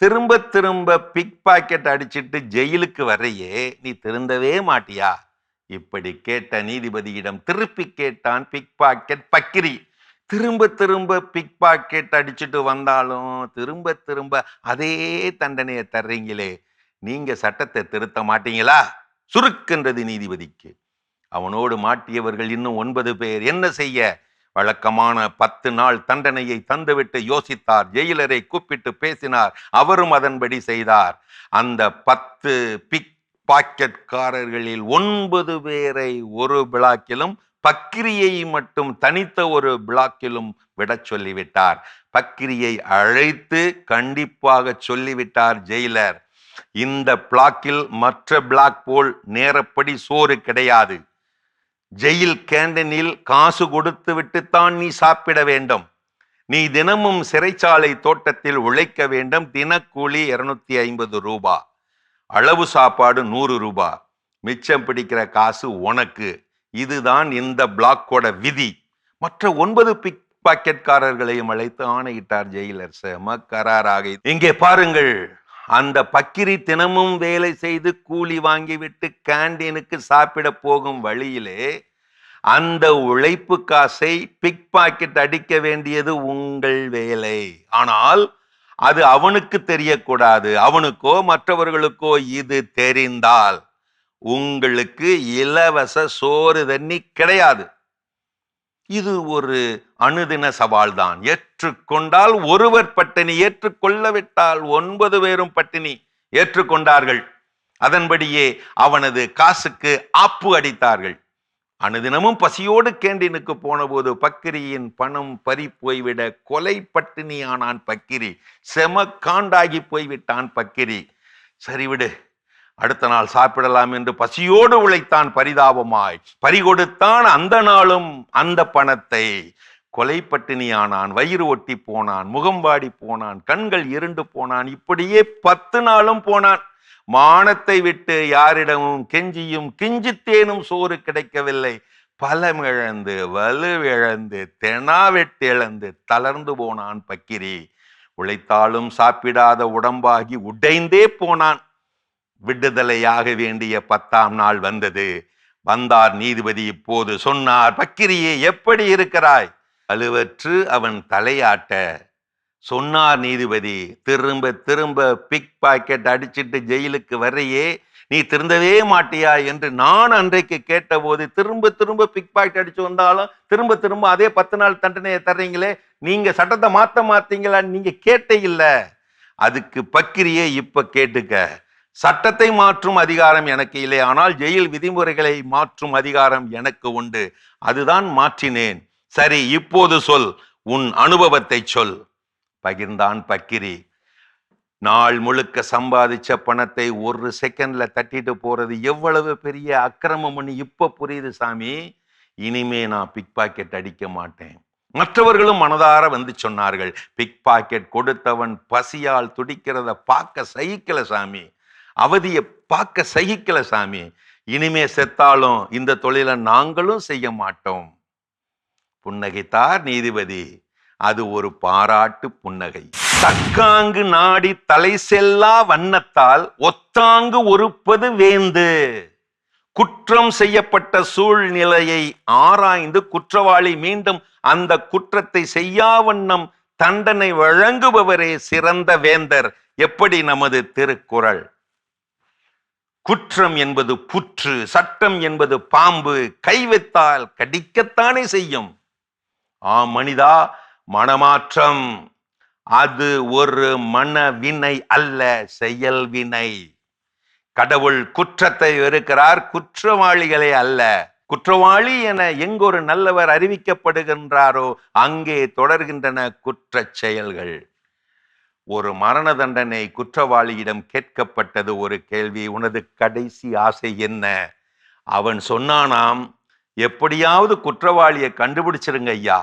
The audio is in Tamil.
திரும்ப திரும்ப பிக் பாக்கெட் அடிச்சிட்டு ஜெயிலுக்கு வரையே நீ திருந்தவே மாட்டியா? இப்படி கேட்ட நீதிபதியிடம் திருப்பி கேட்டான் பிக் பாக்கெட் பக்கிரி. திரும்ப திரும்ப பிக் பாக்கெட் அடிச்சுட்டு வந்தாலும் திரும்ப திரும்ப அதே தண்டனையை தர்றீங்களே, நீங்க சட்டத்தை திருத்த மாட்டீங்களா? சுருக்கின்றது நீதிபதிக்கு. அவனோடு மாட்டியவர்கள் இன்னும் 9 பேர். என்ன செய்ய? வழக்கமான 10 நாள் தண்டனையை தந்துவிட்டு யோசித்தார். ஜெயிலரை கூப்பிட்டு பேசினார். அவரும் அதன்படி செய்தார். அந்த 10 பிக் பாக்கெட்காரர்களில் 9 பேரை ஒரு பிளாக்கிலும், பக்கிரியை மட்டும் தனித்த ஒரு பிளாக்கிலும் விட சொல்லிவிட்டார். பக்கிரியை அழைத்து கண்டிப்பாக சொல்லிவிட்டார் ஜெயிலர், இந்த பிளாக்கில் மற்ற பிளாக் போல் நேரப்படி சோறு கிடையாது. ஜெயில் கேண்டீனில் காசு கொடுத்து விட்டுத்தான் நீ சாப்பிட வேண்டும். நீ தினமும் சிறைச்சாலை தோட்டத்தில் உழைக்க வேண்டும். தினக்கூலி 250 ரூபாய். அளவு சாப்பாடு 100 ரூபாய். மிச்சம் பிடிக்கிற காசு உனக்கு. இதுதான் இந்த பிளாக்கோட விதி. மற்ற 9 பிக் பாக்கெட்காரர்களையும் அழைத்து ஆணையிட்டார் ஜெயிலர். செம கராராக. இங்கே பாருங்கள், அந்த பக்கிரி தினமும் வேலை செய்து கூலி வாங்கிவிட்டு கேண்டீனுக்கு சாப்பிட போகும் வழியிலே அந்த உழைப்பு காசை பிக் பாக்கெட் அடிக்க வேண்டியது உங்கள் வேலை. ஆனால் அது அவனுக்கு தெரியக்கூடாது. அவனுக்கோ மற்றவர்களுக்கோ இது தெரிந்தால் உங்களுக்கு இலவச சோறு தண்ணி கிடையாது. இது ஒரு அனுதின சவால் தான். ஏற்றுக்கொண்டால் ஒருவர் பட்டினி, ஏற்றுக்கொள்ளவிட்டால் 9 பேரும் பட்டினி. ஏற்றுக்கொண்டார்கள். அதன்படியே அவனது காசுக்கு ஆப்பு அடித்தார்கள். அனுதினமும் பசியோடு கேண்டீனுக்கு போன போது பக்கிரியின் பணம் பறி போய்விட கொலை பட்டினி ஆனான் பக்கிரி. செம காண்டாகி போய்விட்டான் பக்கிரி. சரிவிடு, அடுத்த நாள் சாப்பிடலாம் என்று பசியோடு உழைத்தான். பரிதாபமாய் பறிகொடுத்தான் அந்த நாளும் அந்த பணத்தை. கொலை பட்டினியானான். வயிறு ஒட்டி போனான். முகம் வாடி போனான். கண்கள் இருண்டு போனான். இப்படியே 10 நாளும் போனான். மானத்தை விட்டு யாரிடமும் கெஞ்சியும் கிஞ்சித்தேனும் சோறு கிடைக்கவில்லை. பலம் இழந்து, வலுவிழந்து, தெனாவெட்டு இழந்து தளர்ந்து போனான் பக்கிரி. உழைத்தாலும் சாப்பிடாத உடம்பாகி உடைந்தே போனான். விடுதலையாக வேண்டிய 10ஆம் நாள் வந்தது. வந்தார் நீதிபதி. இப்போது சொன்னார், பக்கிரியே எப்படி இருக்கிறாய்? அழுவற்று அவன் தலையாட்ட சொன்னார் நீதிபதி, திரும்ப திரும்ப பிக் பாக்கெட் அடிச்சிட்டு ஜெயிலுக்கு வரையே நீ திருந்தவே மாட்டியா என்று நான் அன்றைக்கு கேட்டபோது, திரும்ப திரும்ப பிக் பாக்கெட் அடிச்சு வந்தாலும் திரும்ப திரும்ப அதே 10 நாள் தண்டனையை தர்றீங்களே, நீங்க சட்டத்தை மாத்தீங்களா? நீங்க கேட்டே இல்ல. அதுக்கு பக்கிரியே இப்ப கேட்டுக்க. சட்டத்தை மாற்றும் அதிகாரம் எனக்கு இல்லை, ஆனால் ஜெயில் விதிமுறைகளை மாற்றும் அதிகாரம் எனக்கு உண்டு. அதுதான் மாற்றினேன். சரி, இப்போது சொல், உன் அனுபவத்தை சொல். பகிர்ந்தான் பக்கிரி. நாள் முழுக்க சம்பாதிச்ச பணத்தை ஒரு செகண்ட்ல தட்டிட்டு போறது எவ்வளவு பெரிய அக்கிரமம்னு இப்ப புரியுது சாமி. இனிமே நான் பிக் பாக்கெட் அடிக்க மாட்டேன். மற்றவர்களும் மனதார வந்து சொன்னார்கள். பிக் பாக்கெட் கொடுத்தவன் பசியால் துடிக்கிறத பார்க்க சகிக்கல சாமி. அவதியை பார்க்க சகிக்கல சாமி. இனிமே செத்தாலும் இந்த தொழிலை நாங்களும் செய்ய மாட்டோம். புன்னகைத்தார் நீதிபதி. அது ஒரு பாராட்டு புன்னகை. தக்காங்கு நாடி தலை செல்லா வண்ணத்தால் ஒத்தாங்கு ஒருப்பது வேந்து. குற்றம் செய்யப்பட்ட சூழ்நிலையை ஆராய்ந்து குற்றவாளி மீண்டும் அந்த குற்றத்தை செய்யாவண்ணம் தண்டனை வழங்குபவரே சிறந்த வேந்தர். எப்படி நமது திருக்குறள். குற்றம் என்பது புற்று, சட்டம் என்பது பாம்பு. கை வைத்தால் கடிக்கத்தானே செய்யும். மனிதா, மனமாற்றம் அது ஒரு மனவினை அல்ல, செயல் வினை. கடவுள் குற்றத்தை வெறுக்கிறார், குற்றவாளிகளே அல்ல. குற்றவாளி என எங்கொரு நல்லவர் அறிவிக்கப்படுகின்றாரோ அங்கே தொடர்கின்றன குற்ற செயல்கள். ஒரு மரண தண்டனை குற்றவாளியிடம் கேட்கப்பட்டது ஒரு கேள்வி, உனது கடைசி ஆசை என்ன? அவன் சொன்னானாம், எப்படியாவது குற்றவாளியை கண்டுபிடிச்சிருங்க ஐயா.